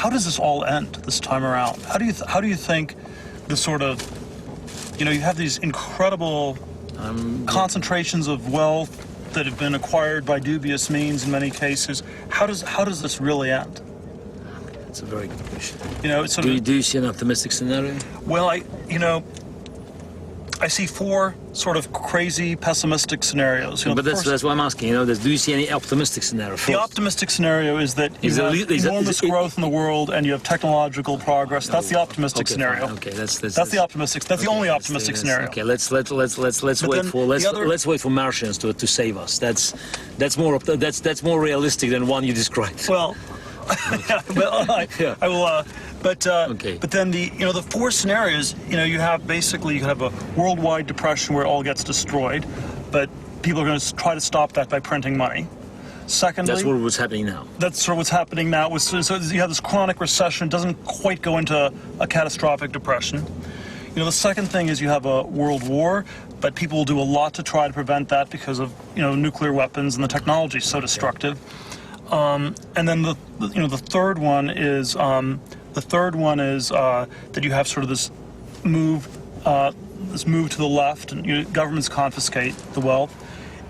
does this all end this time around? How do you think the sort of, you know, you have these incredible concentrations of wealth that have been acquired by dubious means in many cases. How does this really end? That's a very good question. You know, it's sort of, do you see an optimistic scenario? Well, I see four sort of crazy pessimistic scenarios. You know, but that's why I'm asking. You know, do you see any optimistic scenario? The optimistic scenario is that you have enormous growth in the world and you have technological progress. That's the optimistic scenario. Okay, that's the optimistic. That's the only optimistic scenario. Okay, let's wait for Martians to save us. That's more realistic than one you described. Well, I will. But then the four scenarios, you have basically a worldwide depression where it all gets destroyed, but people are going to try to stop that by printing money. Secondly, that's what's happening now. That's sort of what's happening now. So you have this chronic recession. It doesn't quite go into a catastrophic depression. The second thing is you have a world war, but people will do a lot to try to prevent that because of nuclear weapons and the technology is so destructive. And then the third one is that you have sort of this move to the left, and governments confiscate the wealth.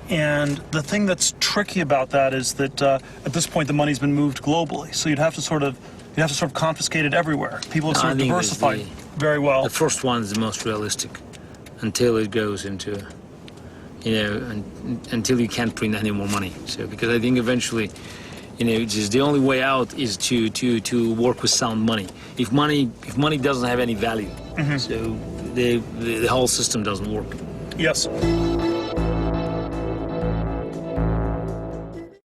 And the thing that's tricky about that is that at this point the money's been moved globally, so you'd have to sort of confiscate it everywhere. People have sort of diversified very well. The first one is the most realistic, until it goes into, until you can't print any more money. So because I think eventually, just the only way out is to work with sound money. If money doesn't have any value, so the whole system doesn't work. Yes.